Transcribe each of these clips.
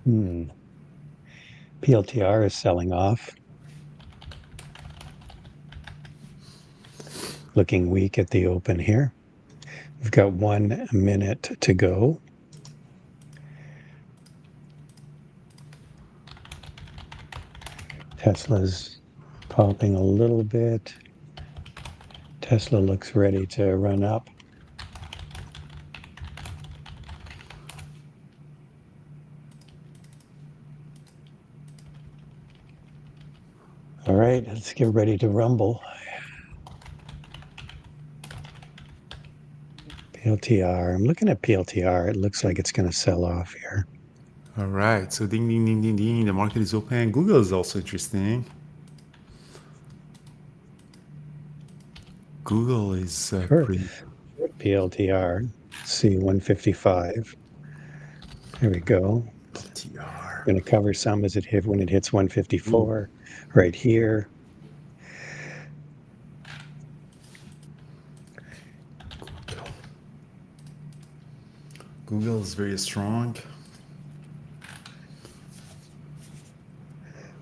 PLTR is selling off. Looking weak at the open here. We've got 1 minute to go. Tesla's popping a little bit. Tesla looks ready to run up. All right, let's get ready to rumble. PLTR. I'm looking at PLTR. It looks like it's going to sell off here. All right. So ding, ding, ding, ding, ding. The market is open. Google is also interesting. Google is pretty. PLTR. See 155. There we go. PLTR. Going to cover some as it hit when it hits 154. Right here. Google is very strong.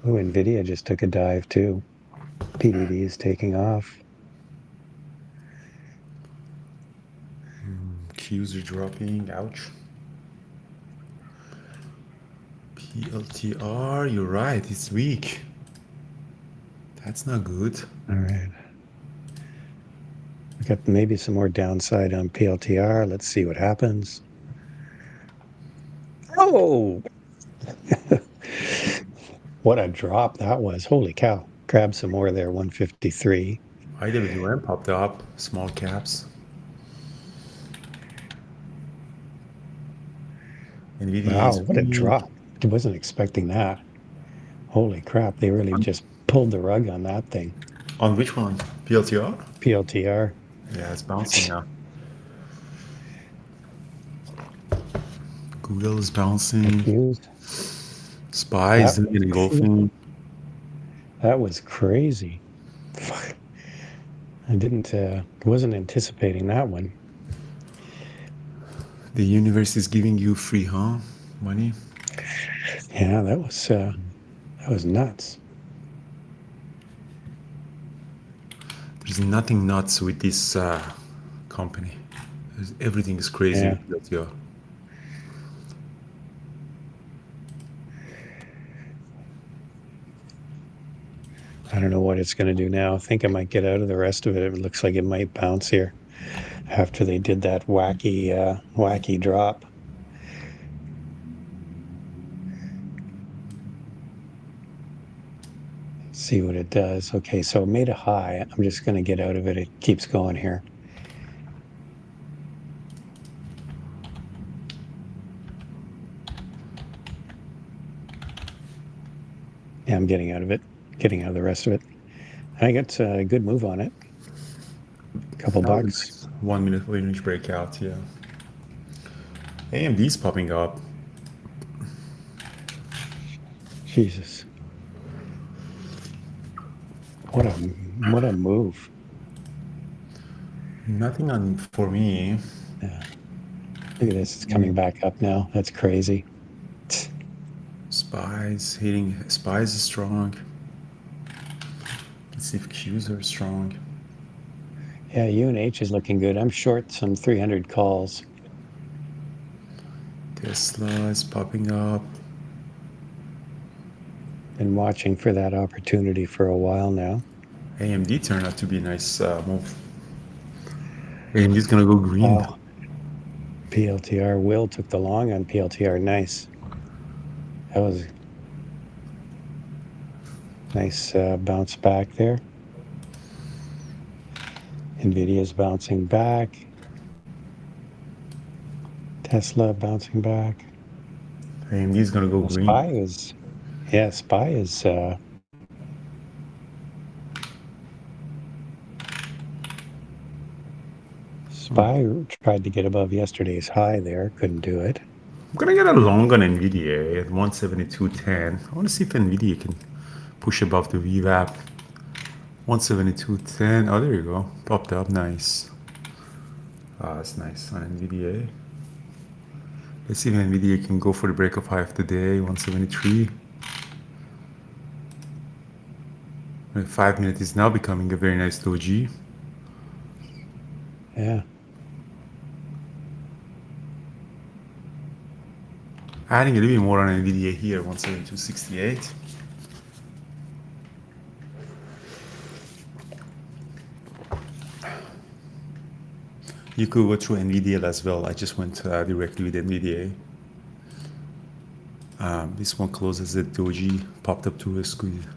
Oh, NVIDIA just took a dive too. PDD is taking off. Qs are dropping. Ouch. PLTR. You're right. It's weak. That's not good. All right. We got maybe some more downside on PLTR. Let's see what happens. Oh, what a drop that was. Holy cow. Grab some more there, 153. IWM popped up. Small caps. NVIDIA Wow, is what a weak. drop. I wasn't expecting that. Holy crap. They really just pulled the rug on that thing. On which one? PLTR? PLTR. Yeah, it's bouncing now. Google is bouncing. Confused. SPY is That doing was an engulfing. that was crazy. I wasn't anticipating that one. The universe is giving you free, huh? Money. Yeah, that was nuts. There's nothing nuts with this company. Everything is crazy Yeah. with PLTR. I don't know what it's going to do now. I think I might get out of the rest of it. It looks like it might bounce here after they did that wacky drop. See what it does. Okay, so it made a high. I'm just going to get out of it. It keeps going here. Yeah, I'm getting out of it, getting out of the rest of it. I got a good move on it. Couple Oh, bucks. nice. 1 minute range breakout, yeah. AMD's popping up. Jesus. What a move. Nothing on for me. Yeah. Look at this. It's coming back up now. That's crazy. SPY's hitting. SPY's is strong. Let's see if Qs are strong. Yeah, UNH is looking good. I'm short some 300 calls. Tesla is popping up. Been watching for that opportunity for a while now. AMD turned out to be a nice move. AMD's gonna go green. Oh, PLTR. Will took the long on PLTR. Nice. That was nice bounce back there. NVIDIA's bouncing back. Tesla bouncing back. AMD's gonna go Well, green. SPY is SPY tried to get above yesterday's high there, couldn't do it. I'm gonna get a long on NVIDIA at 172.10. I want to see if NVIDIA can push above the VWAP. 172.10. Oh, there you go. Popped up. Nice. Ah, that's nice on NVIDIA. Let's see if NVIDIA can go for the break of high of the day, 173. 5 minutes is now becoming a very nice doji. Yeah. Adding a little bit more on NVIDIA here, 172.68. You could go through NVIDIA as well. I just went directly with NVIDIA. This one closes at doji, popped up to a squeeze.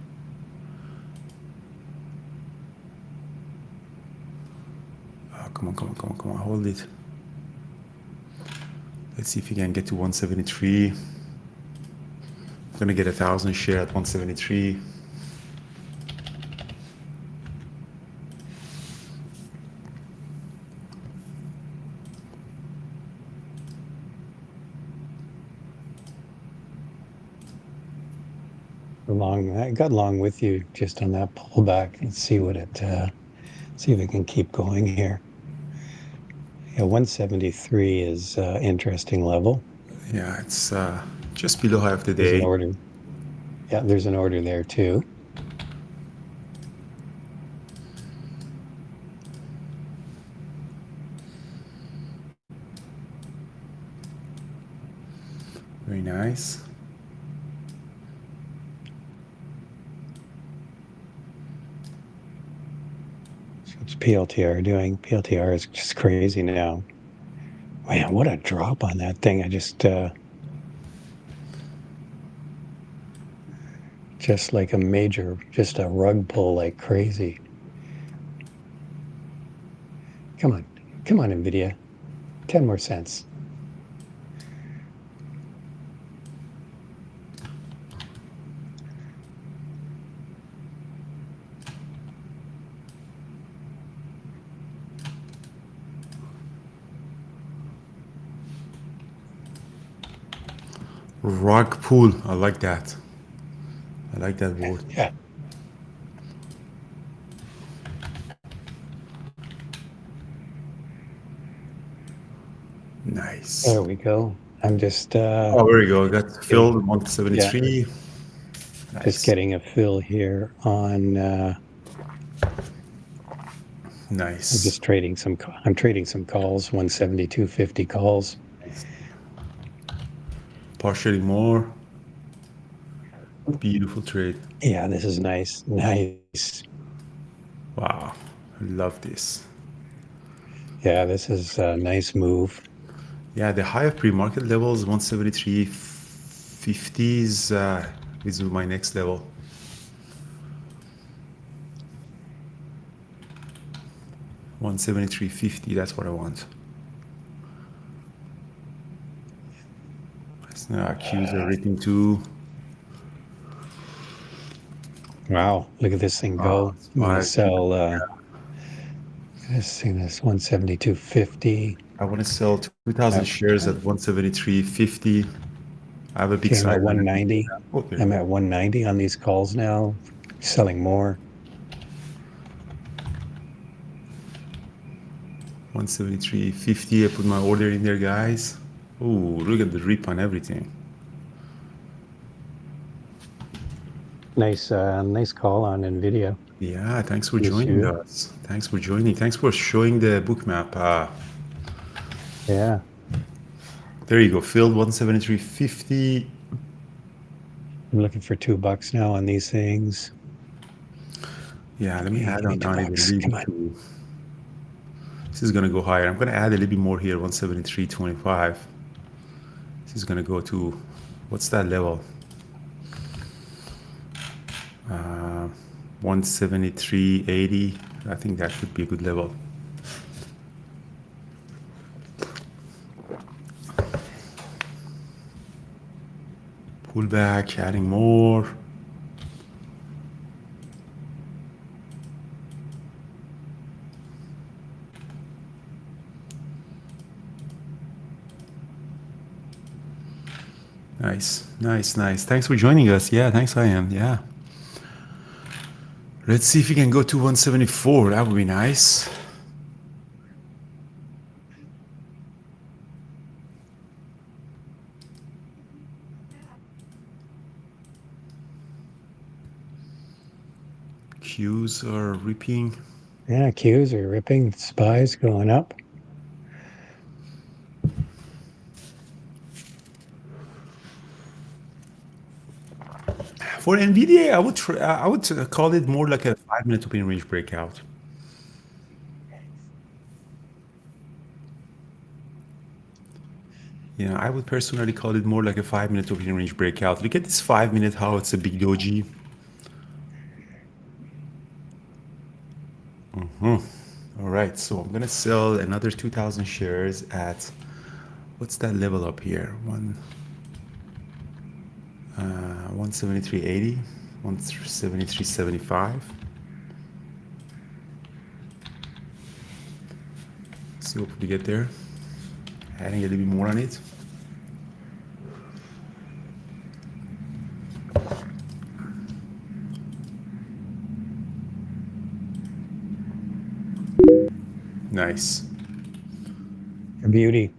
Oh, come on, hold it. Let's see if you can get to 173. I'm gonna get 1,000 share at 173. I got along with you just on that pullback. Let's see what see if it can keep going here. Yeah, 173 is interesting level. Yeah, it's just below high of the There's day. an order. Yeah, there's an order there too. Very nice. What's PLTR doing? PLTR is just crazy now. Man, what a drop on that thing. I just like a major, just a rug pull like crazy. Come on, NVIDIA. 10 more cents. Rug pull. I like that. I like that word. Yeah. Nice. There we go. I'm just Oh, there we go. Got filled 173. Yeah. Nice. Just getting a fill here on Nice. I'm just trading some calls, 172.50 calls. Partially more. Beautiful trade. Yeah, this is nice. Nice. Wow. I love this. Yeah, this is a nice move. Yeah, the higher pre-market levels, 173.50s, is my next level. 173.50, that's what I want. It's now accused everything too. Wow, look at this thing go. I'm gonna sell this 172.50. I want to sell 2,000 shares at 173.50. I have a big I'm side. at 190. I'm at 190 on these calls now, selling more. 173.50. I put my order in there, guys. Oh, look at the rip on everything. Nice call on NVIDIA. Yeah, thanks for joining us. Thanks for joining. Thanks for showing the book map. Yeah. There you go. Filled 173.50. I'm looking for $2 now on these things. Yeah, let me add on $2. Come on. This is going to go higher. I'm going to add a little bit more here, 173.25. This is going to go to, what's that level? 173.80. I think that could be a good level. Pull back, adding more. Nice. Thanks for joining us. Yeah, thanks, I am. Yeah. Let's see if we can go to 174. That would be nice. Qs are ripping. Yeah, Qs are ripping. SPY's going up. For NVIDIA, I would call it more like a 5-minute opening range breakout. Yeah, I would personally call it more like a 5-minute opening range breakout. Look at this 5-minute, how it's a big doji. All right, so I'm gonna sell another 2,000 shares at, what's that level up here? 173.80, 173.75. See what we get there. Adding a little bit more on it. Nice. Beauty.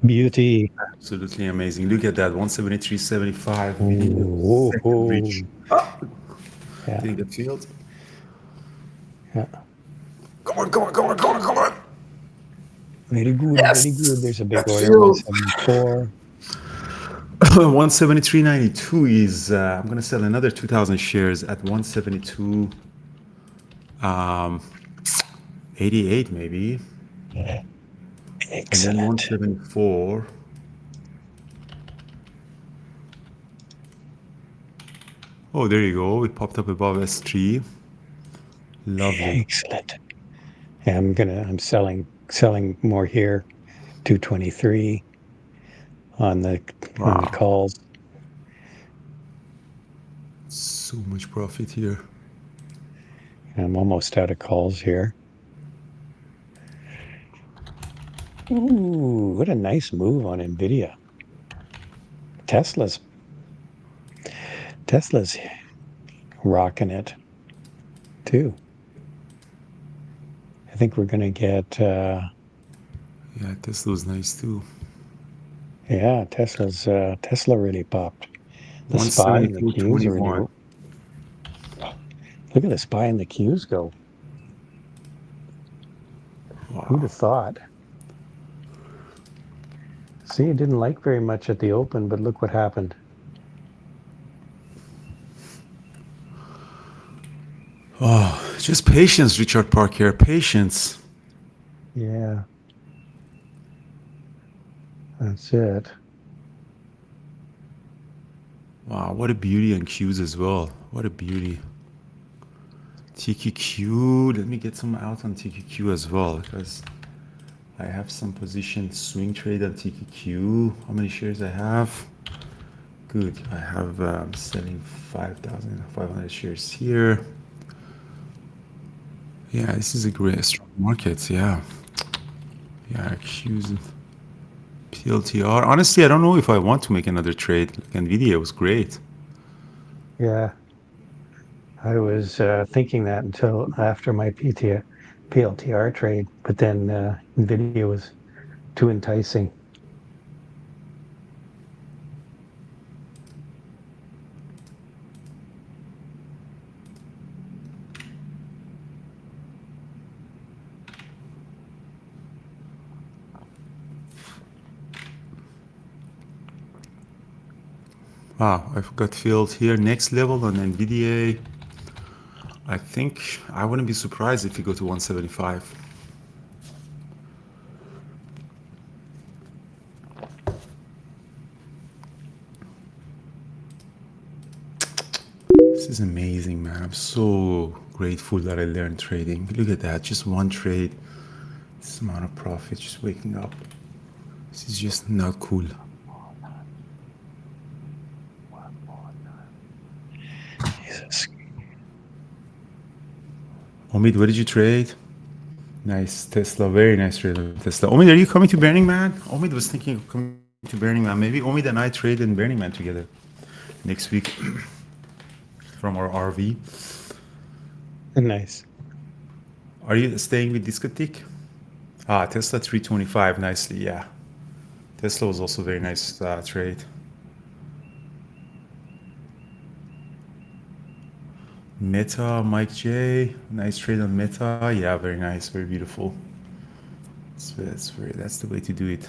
Beauty. Absolutely amazing. Look at that, 173.75. Ooh, Second reach. yeah, Didn't get filled. yeah. Come on, come on, come on, come on, come on. Very good, very good. There's a big Got order, filled. 174. 173.92 is, I'm going to sell another 2,000 shares at 172, 88 maybe. And then Excellent. 174. Oh, there you go. It popped up above S3. Lovely. Excellent. Yeah, I'm selling more here. 223 on the Wow. calls. So much profit here. I'm almost out of calls here. Ooh, what a nice move on Nvidia. Tesla's rocking it too. I think we're gonna get Yeah, Tesla's nice too. yeah, Tesla really popped. The SPY and the Qs are really 172.21. look at the SPY and the Qs go. Who'd Wow. have thought? See, it didn't like very much at the open, but look what happened. Oh, just patience, Richard Parker. Patience. Yeah. That's it. Wow, what a beauty on Qs as well. What a beauty. TQQ. Let me get some out on TQQ as well because I have some position swing trade on TQQ. How many shares I have? Good. I have selling 5,500 shares here. Yeah, this is a great strong market. Yeah. Yeah, Qs. PLTR. Honestly, I don't know if I want to make another trade. Like NVIDIA was great. Yeah. I was thinking that until after my PLTR trade, but then Nvidia was too enticing. Wow, I've got filled here. Next level on NVIDIA. I think I wouldn't be surprised if you go to 175. This is amazing, man. I'm so grateful that I learned trading. Look at that. Just one trade. This amount of profit just waking up. This is just not cool. Jesus. Omid, what did you trade? Nice Tesla. Very nice trade of Tesla. Omid, are you coming to Burning Man? Omid was thinking of coming to Burning Man. Maybe Omid and I trade in Burning Man together next week from our RV. Nice. Are you staying with Discotheque? Ah, Tesla 325. Nicely, yeah. Tesla was also very nice trade. Meta, Mike J, nice trade on Meta. Yeah, very nice, very beautiful. That's the way to do it.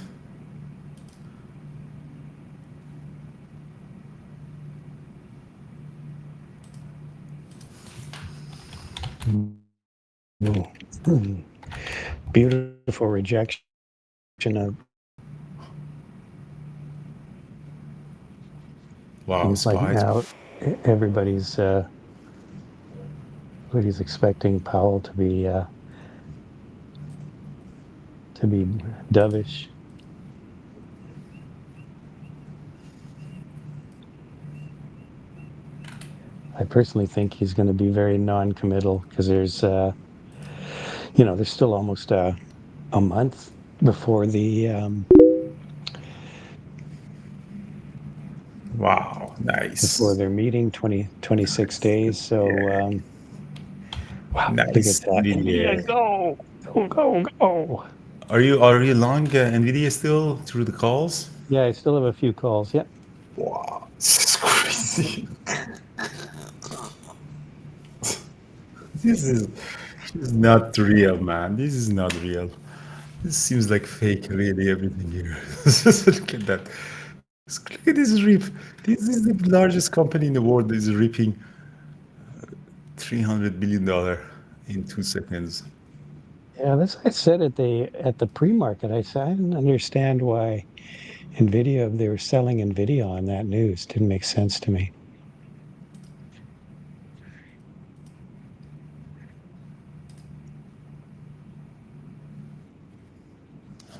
Beautiful rejection of. Wow, Seems like SPY. now everybody's expecting Powell to be dovish. I personally think he's going to be very non-committal because there's there's still almost a month before the Wow, nice. before their meeting, 26 days. So wow, Nice. look at that. NVIDIA. Go. Are you long NVIDIA still through the calls? Yeah, I still have a few calls. Yeah. Wow, this is crazy. This is not real, man. This is not real. This seems like fake, really, everything here. Look at that. Look at this rip. This is the largest company in the world that is ripping $300 billion in 2 seconds. Yeah, that's what I said at the pre-market. I said I didn't understand why Nvidia, they were selling Nvidia on that news. Didn't make sense to me.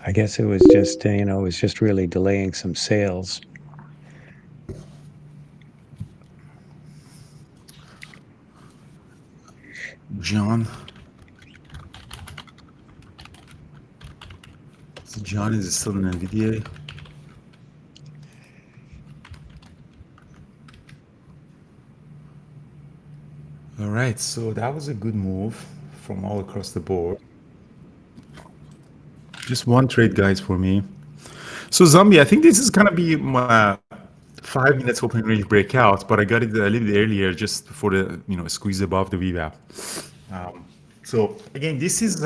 I guess it was just it was just really delaying some sales. John. So John is still in NVIDIA. All right, so that was a good move from all across the board. Just one trade, guys, for me. So Zombie, I think this is gonna be my 5 minutes open range breakout, but I got it a little bit earlier, just before the squeeze above the VWAP. So again, this is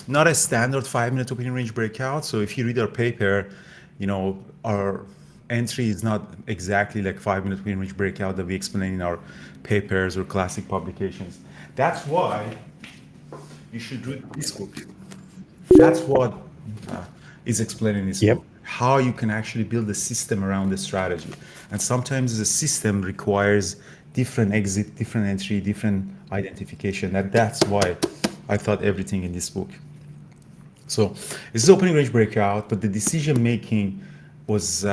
not a standard 5 minute opening range breakout. So if you read our paper, our entry is not exactly like 5 minute opening range breakout that we explain in our papers or classic publications. That's why you should read this book. That's what is explained in this Yep. book. How you can actually build a system around the strategy. And sometimes the system requires different exit, different entry, different identification. That's why I thought everything in this book. So this is opening range breakout, but the decision making was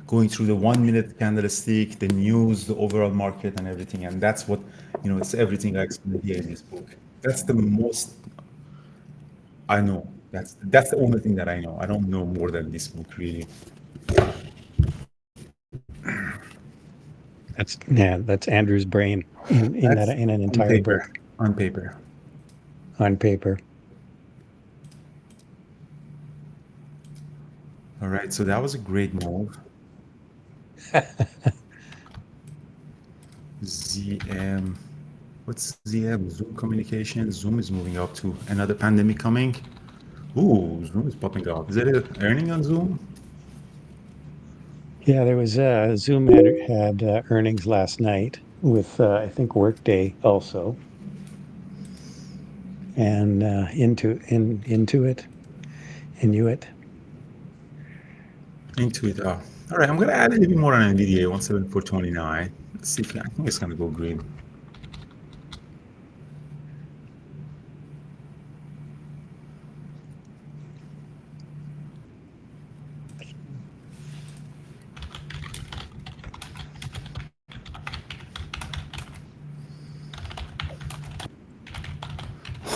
going through the 1 minute candlestick, the news, the overall market, and everything. And that's what it's everything I explained here in this book. That's the most I know. That's the only thing that I know. I don't know more than this book, really. That's Andrew's brain in an entire book On paper. on paper. All right, so that was a great move. ZM. What's ZM? Zoom Communications. Zoom is moving up to another pandemic coming. Ooh, Zoom is popping up. Is that an earning on Zoom? Yeah, there was Zoom had earnings last night with I think Workday also, and Intuit. Into it. All right, I'm gonna add a little bit more on NVIDIA 174.29. Let's see if I think it's gonna go green.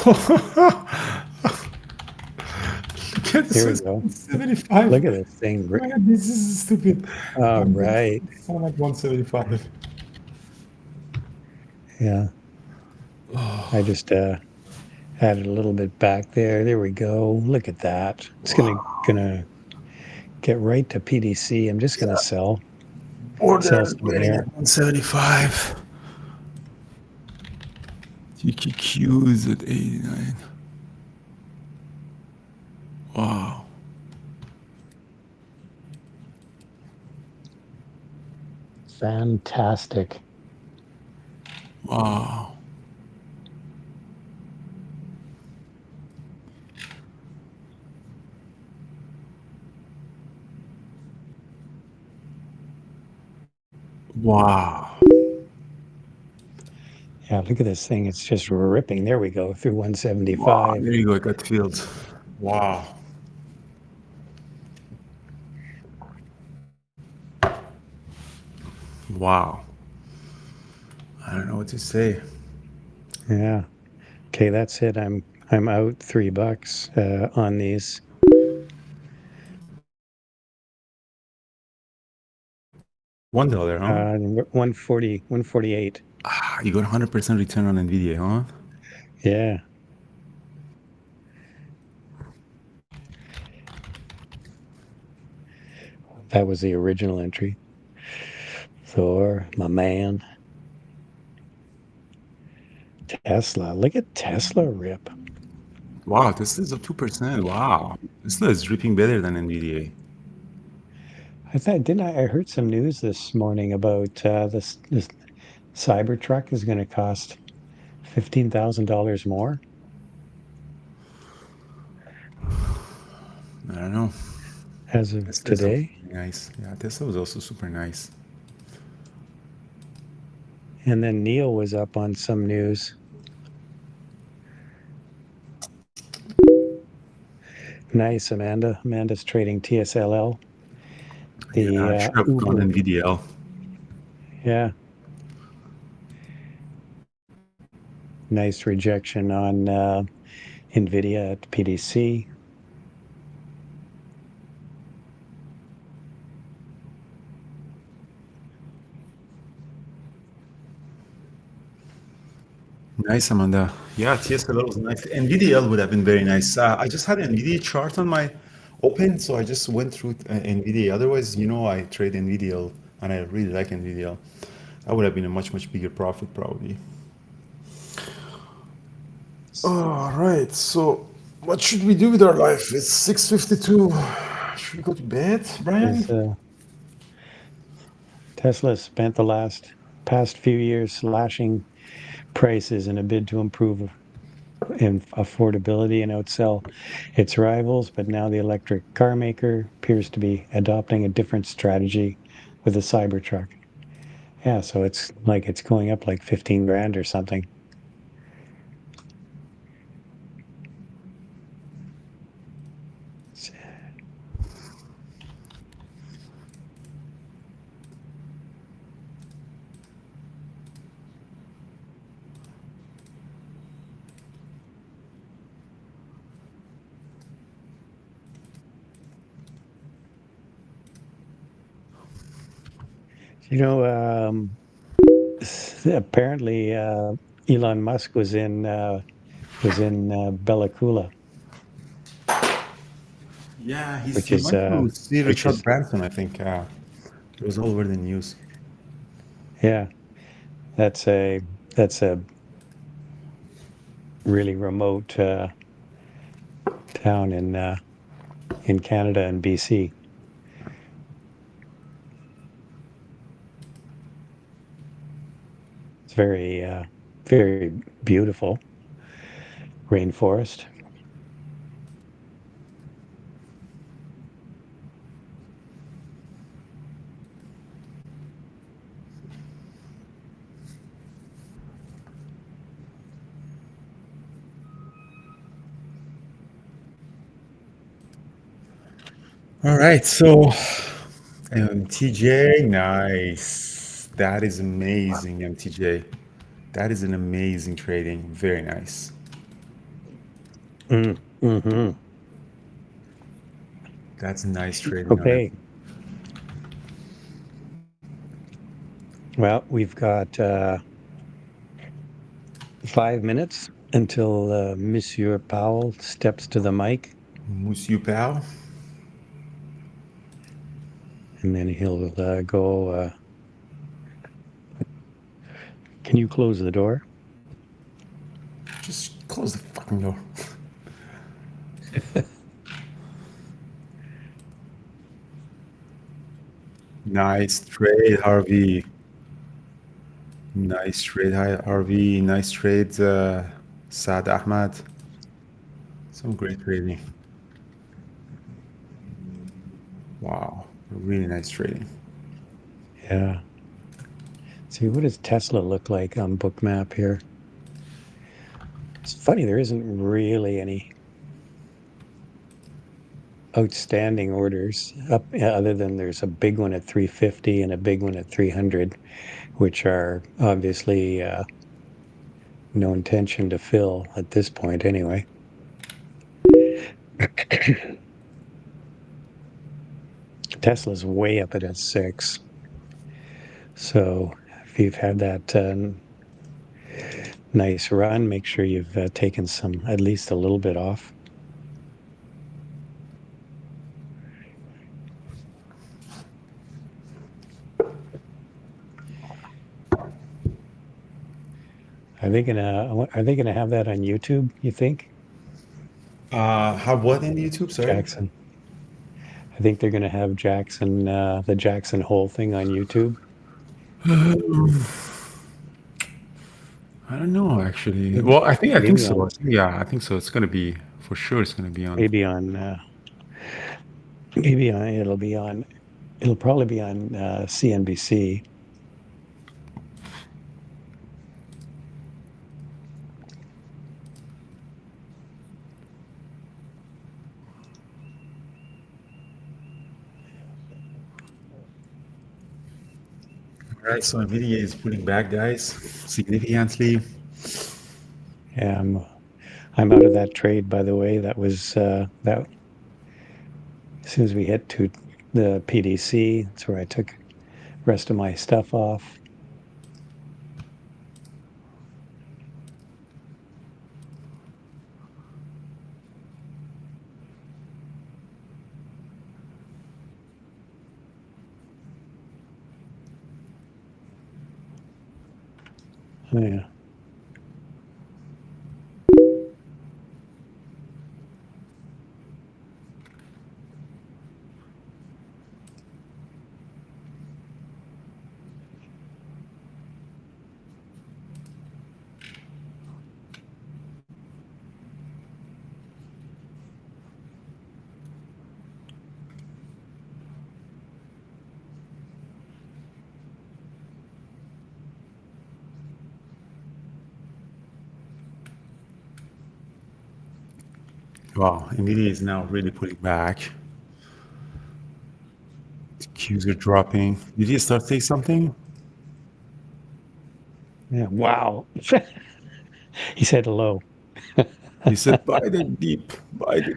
Look at Here we this. go. 75. Look at this thing. Man, this is stupid. All right. Sound like 175. Yeah. I just added a little bit back there. There we go. Look at that. It's gonna get right to PDC. I'm just gonna sell. Order Sell some getting there. at 175. TQQ is at 89. Wow. Fantastic. Wow. Wow. Yeah, look at this thing. It's just ripping. There we go, through Wow. 175. There you go. I got filled. Wow. Wow. I don't know what to say. Yeah. Okay, that's it. I'm out $3 on these. $1, huh? 140, 148. You got 100% return on NVIDIA, huh? Yeah. That was the original entry. Thor, my man. Tesla. Look at Tesla rip. Wow, Tesla is up 2%. Wow. Tesla is ripping better than NVIDIA. I thought, didn't I heard some news this morning about this Cybertruck is going to cost $15,000 more I don't know. as of Tesla is also today. nice. Yeah, Tesla was also super nice. And then Neil was up on some news. Nice, Amanda. Amanda's trading TSLL. Yeah, The I should have gone Uber. NVIDIA. Yeah. Nice rejection on NVIDIA at PDC. Nice, Amanda. Yeah, TSLL was nice. NVIDIA would have been very nice. I just had an NVIDIA chart on my open, so I just went through NVIDIA. Otherwise, I trade NVIDIA and I really like NVIDIA. That would have been a much, much bigger profit probably. All right. So, what should we do with our life? It's 6:52. Should we go to bed, Brian? Is Tesla spent the past few years slashing prices in a bid to improve in affordability and outsell its rivals, but now the electric car maker appears to be adopting a different strategy with the Cybertruck. Yeah, so it's going up like 15 grand or something. You know, apparently Elon Musk was in Bella Coola, Yeah, which he is went to see which Richard is Branson, I think. It was all over the news. yeah, that's a really remote town in Canada and BC. It's very beautiful rainforest. All right, so MTJ, nice. That is amazing, MTJ. That is an amazing trading. Very nice. Mm-hmm. That's nice trading on it. Okay. Well, we've got 5 minutes until Monsieur Powell steps to the mic, Monsieur Pal. and then he'll go. Can you close the door? Just close the fucking door. Nice trade, Harvey. Nice trade, Harvey. Nice trade, Saad Ahmad. Some great trading. Wow, really nice trading. Yeah. See, what does Tesla look like on Bookmap here? It's funny, there isn't really any outstanding orders up other than there's a big one at 350 and a big one at 300, which are obviously no intention to fill at this point anyway. Tesla's way up at a 6. So if you've had that nice run, make sure you've taken some, at least a little bit off. Are they gonna have that on YouTube, you think, Have what in YouTube? Sorry. Jackson? I think they're gonna have Jackson, the Jackson Hole thing on YouTube. I don't know actually. Well, I think Maybe so. on Yeah, I think so. It's gonna be for sure. It's gonna be on. maybe on maybe on it'll probably be on CNBC. All right, so Nvidia is pulling back, guys, significantly. Yeah, I'm out of that trade, by the way. That was that as soon as we hit to the PDC, that's where I took the rest of my stuff off. Yeah. Wow, Nvidia is now really pulling back. The Qs are dropping. Did you start saying something? Yeah. Wow. He said hello. He said, "Buy the deep, buy the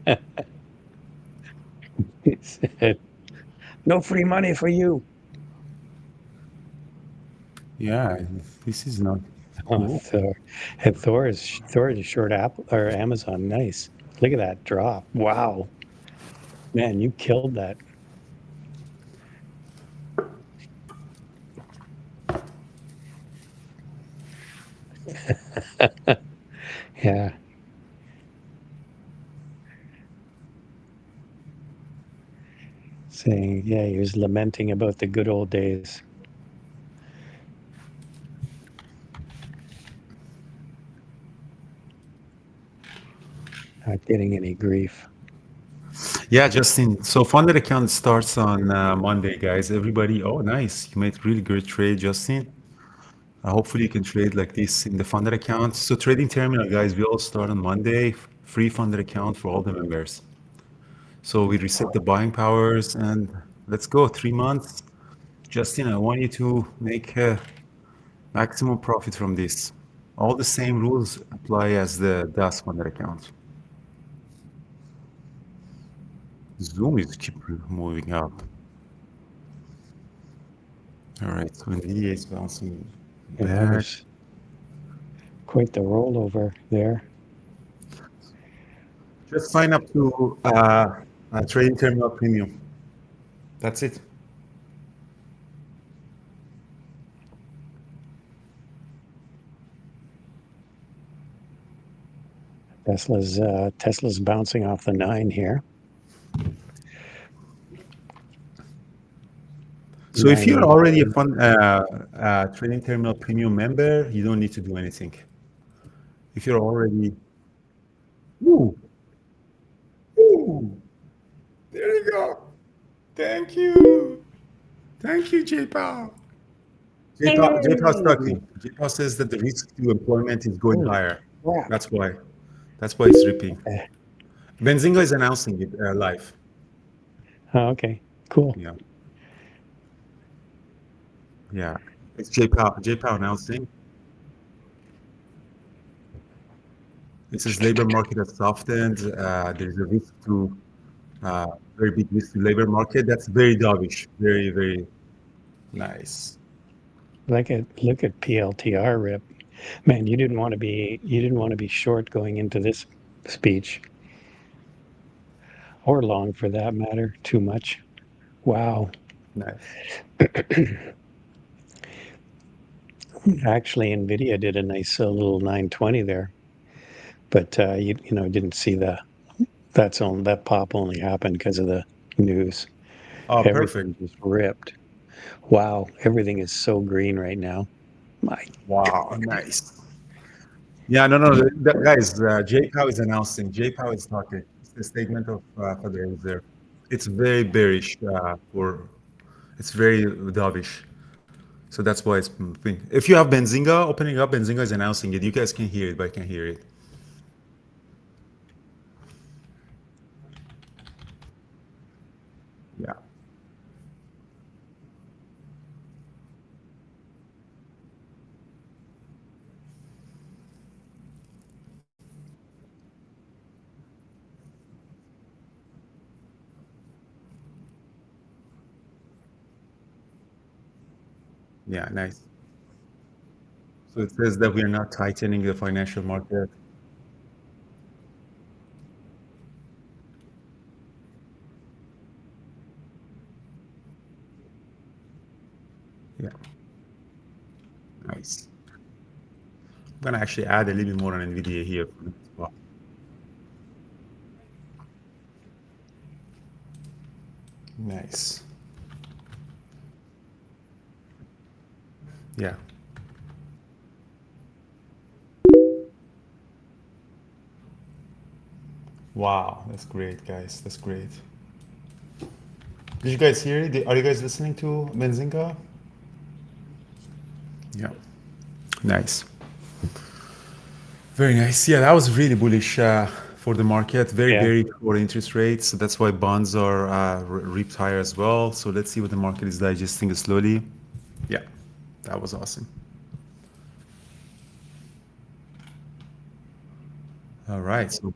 deep." He said, no free money for you. Yeah, this is not Oh, cool. Thor. And Thor is short Apple or Amazon. Nice. Look at that drop. Wow. Man, you killed that. Yeah. Saying, yeah, he was lamenting about the good old days. Not getting any grief. Yeah, Justin. So funded account starts on Monday, guys. Everybody, oh, nice. You made really great trade, Justin. Hopefully you can trade like this in the funded account. So trading terminal, guys, we all start on Monday. Free funded account for all the members. So we reset the buying powers and let's go. 3 months. Justin, I want you to make maximum profit from this. All the same rules apply as the DAS funded account. Zoom is keep moving up. All right, so NVIDIA is bouncing Yeah, that back. was quite the rollover there. Just sign up to Trading Terminal Premium. That's it. Tesla's bouncing off the 9 here. So if you're 980. already a fund trading terminal premium member, you don't need to do anything. If you're already, ooh, ooh, there you go. Thank you. Thank you, JPAL. JPAL's talking. JPAL says that the risk to employment is going Holy higher. crap. That's why. That's why it's ripping. Eh, Benzinga is announcing it live. Oh, okay, cool. Yeah. Yeah. It's JPAL. JPAL announcing. It says labor market has softened. There's a risk to very big risk to labor market. That's very dovish. Very, very nice. Look at PLTR rip. Man, you didn't want to be short going into this speech, or long for that matter, too much. Wow. Nice. Actually, Nvidia did a nice little 920 there, but didn't see that pop only happened because of the news. Oh, perfect. Everything just ripped. Wow, everything is so green right now. My Wow, nice. Yeah, no, no, guys, JPOW is announcing. JPOW is talking. It's the statement of Federal Reserve. It's very bearish it's very dovish. So that's why it's moving. If you have Benzinga opening up, Benzinga is announcing it. You guys can hear it, but I can hear it. Yeah. Yeah, nice. So it says that we are not tightening the financial market. Yeah, nice. I'm gonna actually add a little bit more on NVIDIA here. Wow. Nice. Yeah. Wow, that's great, guys. That's great. Did you guys hear it? Are you guys listening to Benzinga? Yeah. Nice. Very nice. Yeah, that was really bullish for the market. Very yeah. bearish for interest rates. So that's why bonds are reaped higher as well. So let's see what the market is digesting it slowly. Yeah, that was awesome. All right. So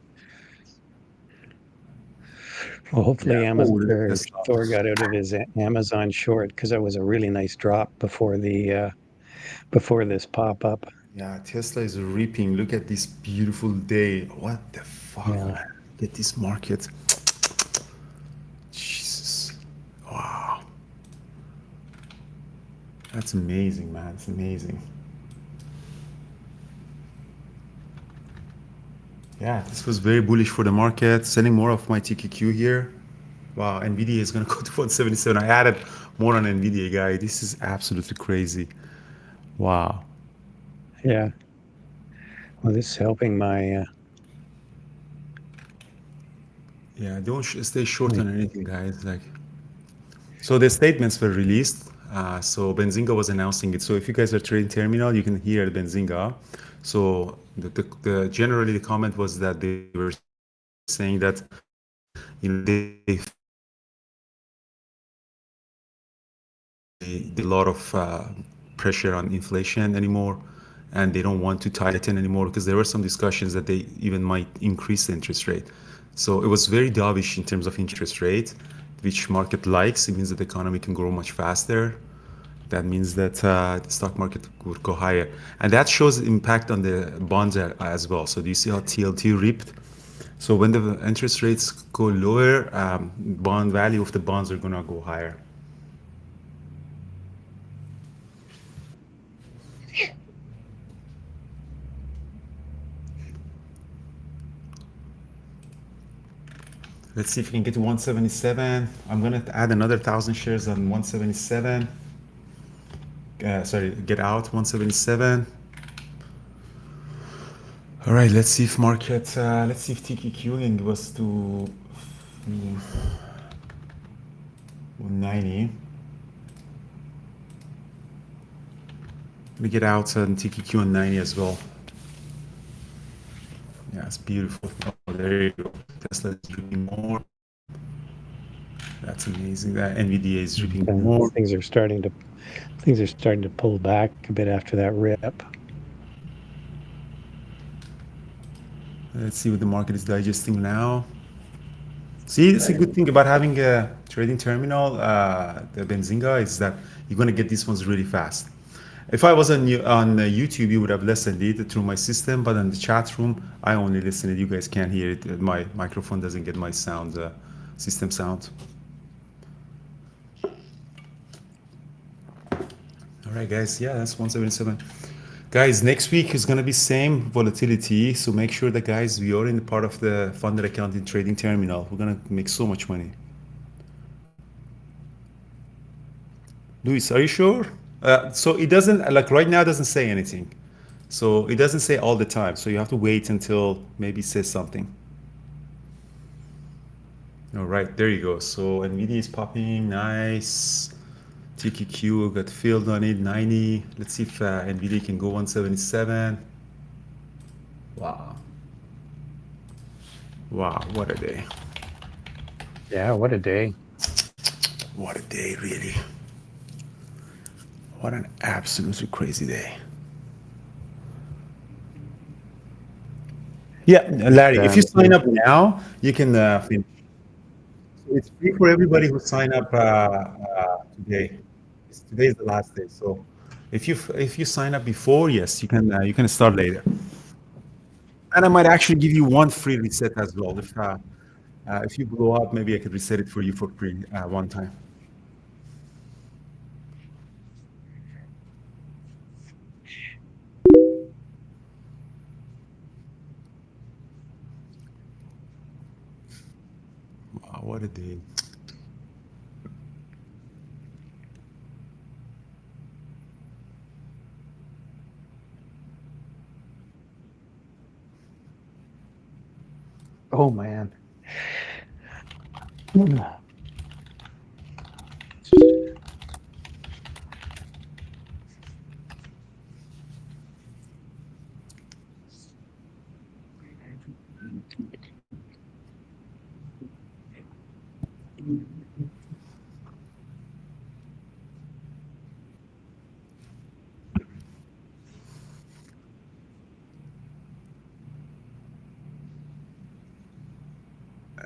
Well, yeah. hopefully Oh, Amazon look at or Tesla. Thor got out of his Amazon short because that was a really nice drop before this pop up. Yeah, Tesla is reaping. Look at this beautiful day. What the fuck, Yeah. man? Look at this market. Jesus. Wow. That's amazing, man. It's amazing. Yeah, this was very bullish for the market. Selling more of my TQQ here. Wow, Nvidia is gonna go to 177. I added more on Nvidia, guy. This is absolutely crazy. Wow. Yeah. Well, this is helping Yeah, don't stay short my on anything, guys. Like, so the statements were released. So Benzinga was announcing it. So if you guys are trading terminal, you can hear Benzinga. So generally the comment was that they were saying that they a lot of pressure on inflation anymore, and they don't want to tighten anymore because there were some discussions that they even might increase the interest rate. So it was very dovish in terms of interest rate, which market likes. It means that the economy can grow much faster. That means that the stock market would go higher, and that shows impact on the bonds as well. So do you see how TLT ripped? So when the interest rates go lower, bond value of the bonds are gonna go higher. Let's see if we can get to 177. I'm gonna add another 1,000 shares on 177. Sorry, get out 177. All right, let's see if market, let's see if TQQ can give us to 190. Let me get out on TQQ on 90 as well. Yeah, it's beautiful. Oh, there you go. Tesla is dripping more. That's amazing. That NVDA is dripping more. Things are starting to pull back a bit after that rip. Let's see what the market is digesting now. See, it's a good thing about having a trading terminal, the Benzinga, is that you're gonna get these ones really fast. If I was on YouTube, you would have listened it through my system, but in the chat room, I only listen it. You guys can't hear it. My microphone doesn't get my sound, system sound. All right, guys. Yeah, that's 177. Guys, next week is gonna be same volatility, so make sure that guys we are in the part of the funded accounting trading terminal. We're gonna make so much money. Luis, are you sure? So it doesn't like right now. It doesn't say anything. So it doesn't say all the time. So you have to wait until maybe it says something. All right, there you go. So NVIDIA is popping, nice. TQQ got filled on it, 90. Let's see if NVIDIA can go 177. Wow. Wow, what a day. Yeah, what a day. What a day, really. What an absolutely crazy day. Yeah, Larry, if you sign up now, you can finish. It's free for everybody who sign up today. Today is the last day. So if you sign up before, yes, you can start later. And I might actually give you one free reset as well. If you blow up, maybe I could reset it for you for free one time. Wow, what a day. Oh man.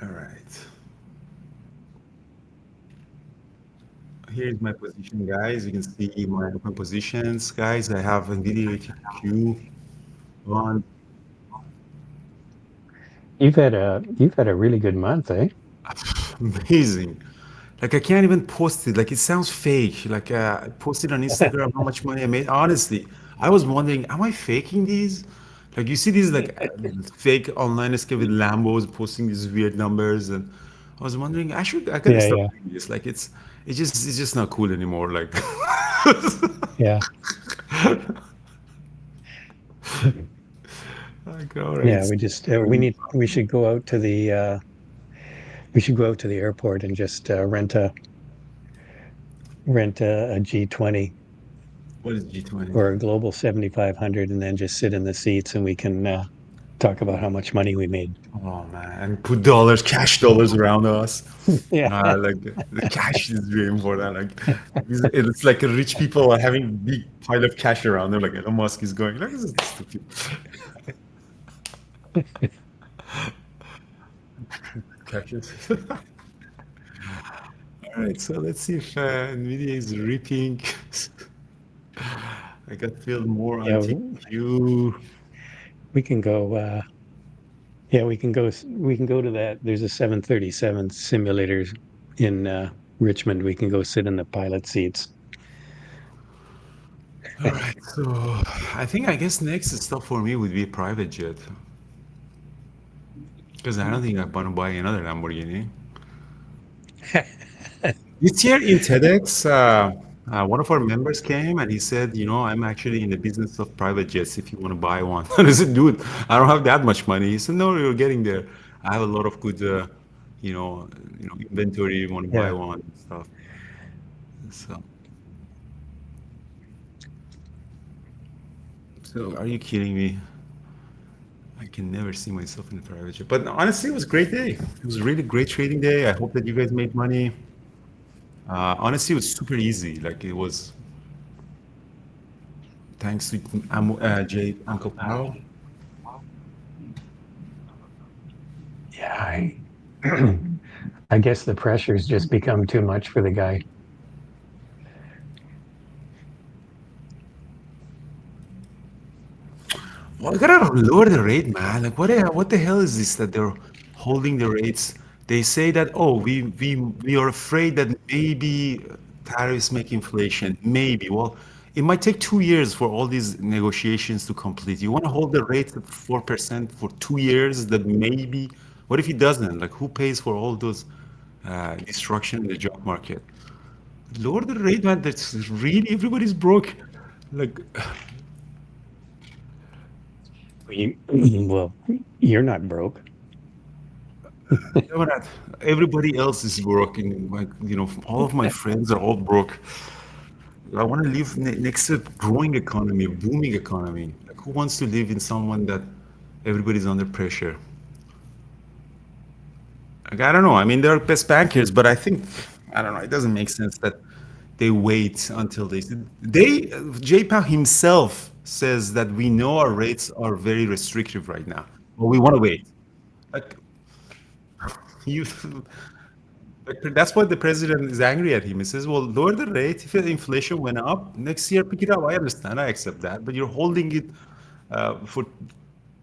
All right. Here's my position, guys. You can see my open positions, guys. I have NVIDIA TQ on. You've had a really good month, eh? Amazing. Like I can't even post it. Like it sounds fake. Like I posted on Instagram how much money I made. Honestly, I was wondering, am I faking these? Like you see these like fake online escape with Lambos posting these weird numbers, and I was wondering, I gotta Yeah, stop yeah, doing this. Like it's just not cool anymore. Like yeah. like all right. Yeah, we should go out to the airport and just rent a G20 What is G20? or a Global 7500 and then just sit in the seats and we can talk about how much money we made. Oh man, and put dollars, cash dollars around us. Yeah. Like the cash is really important. Like it's like rich people are having big pile of cash around. They're like Elon Musk is going. Like this is stupid. Cashes. All right, so let's see if Nvidia is reaping. I got filled more on Yeah, TQ. we can go we can go to that. There's a 737 simulators in Richmond. We can go sit in the pilot seats. All right, so I guess next stop for me would be a private jet. Because I don't think I want to buy another Lamborghini. This year in TEDx, one of our members came and he said, I'm actually in the business of private jets if you want to buy one. I said, dude, I don't have that much money. He said, no, you're getting there. I have a lot of good, you know, inventory. You want to buy Yeah. one and stuff. So, so are you kidding me? I can never see myself in a private jet. But honestly, it was a great day. It was a really great trading day. I hope that you guys made money. Honestly, it was super easy. Like it was thanks to Jay Uncle Pao. Yeah. I guess the pressure's just become too much for the guy. Well, I gotta lower the rate, man. Like, what the hell is this that they're holding the rates? They say that, oh, we are afraid that maybe tariffs make inflation. Maybe. Well, it might take 2 years for all these negotiations to complete. You want to hold the rate at 4% for 2 years? That maybe. What if it doesn't? Like, who pays for all those destruction in the job market? Lower the rate, man. That's really everybody's broke. Like, Well, you're not broke. know that everybody else is working. Like, all of my friends are all broke. I want to live next to a growing economy, a booming economy. Like, who wants to live in someone that everybody's under pressure? Like, I don't know. I mean, they're best bankers, but I think, I don't know, it doesn't make sense that they wait until JPAL himself says that we know our rates are very restrictive right now, but we want to wait. Like, you, But that's why the president is angry at him. He says, "Well, lower the rate. If the inflation went up next year, pick it up. I understand. I accept that. But you're holding it for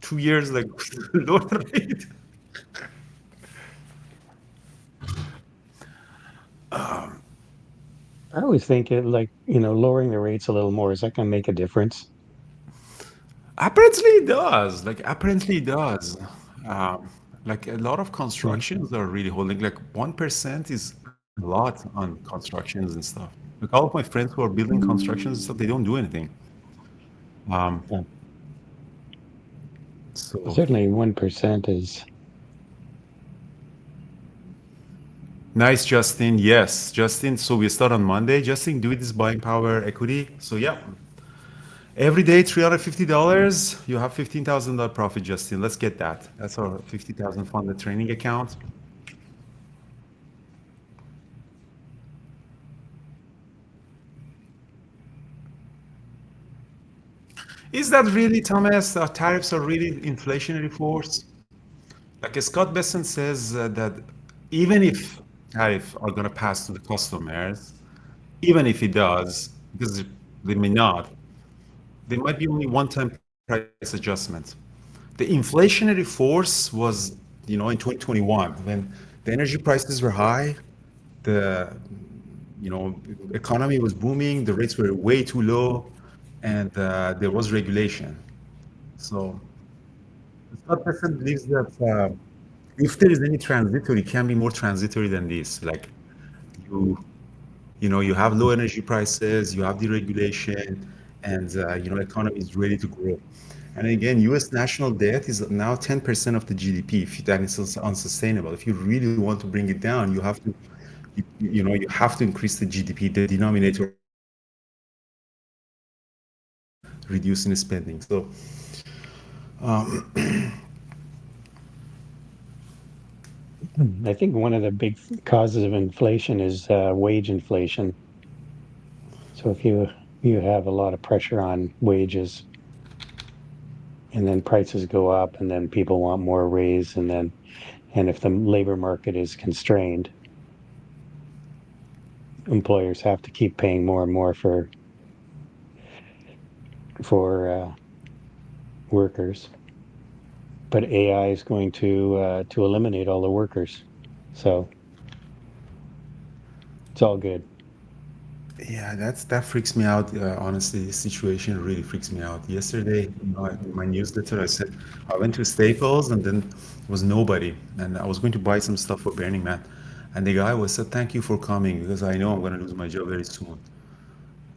2 years, like lower the rate." I always think it like, lowering the rates a little more, is that going to make a difference? Apparently, it does. Like apparently, it does. Um, like a lot of Yeah. constructions are really holding. Like 1% is a lot on constructions and stuff. Like all of my friends who are building constructions and stuff, they don't do anything. Um, Yeah. so Certainly 1% is, Nice, Justin. Yes, Justin. So we start on Monday. Justin, do this buying power equity. So yeah, every day $350. You have $15,000 profit, Justin. Let's get that. That's our 50,000 funded training account. Is that really, Thomas? Tariffs are really inflationary force? Like Scott Besson says that even if tariffs are going to pass to the customers, even if it does, because they may not, there might be only one-time price adjustment. The inflationary force was, in 2021 when the energy prices were high, the, economy was booming, the rates were way too low, and there was regulation. So Scott Bessent believes that if there is any transitory, it can be more transitory than this. Like you you have low energy prices, you have deregulation, and economy is ready to grow. And again, U.S. national debt is now 10% of the GDP. If that is unsustainable, if you really want to bring it down, you have to increase the GDP, the denominator, reducing spending. So I think one of the big causes of inflation is wage inflation. So if you have a lot of pressure on wages and then prices go up and then people want more raise and if the labor market is constrained, employers have to keep paying more and more for workers. But AI is going to eliminate all the workers. So it's all good. Yeah, that freaks me out. Honestly, this situation really freaks me out. Yesterday, in my newsletter, I said I went to Staples and then there was nobody, and I was going to buy some stuff for Burning Man, and the guy was said, "Thank you for coming because I know I'm going to lose my job very soon."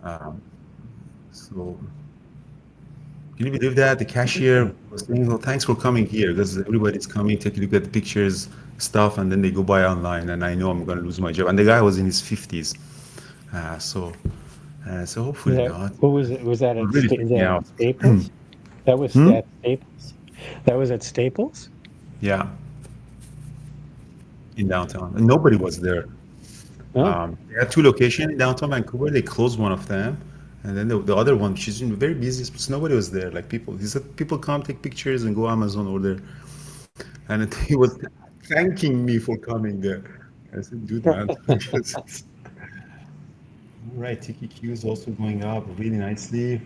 Um, so can you believe that the cashier was saying, "Well, thanks for coming here because everybody's coming, take a look at the pictures, stuff, and then they go buy online, and I know I'm going to lose my job." And the guy was in his 50s, so so Was hopefully that not. what was it? Was that It at really freaked me out. Staples? That was Hmm? at Staples. That was at Staples. Yeah, in downtown. And nobody was there. Oh, They had two locations in downtown Vancouver. They closed one of them. And then the other one, she's in very busy, but nobody was there. Like people, he said, people come take pictures and go Amazon order. And he was thanking me for coming there. I said, dude, man. Because all right, TQQ is also going up really nicely.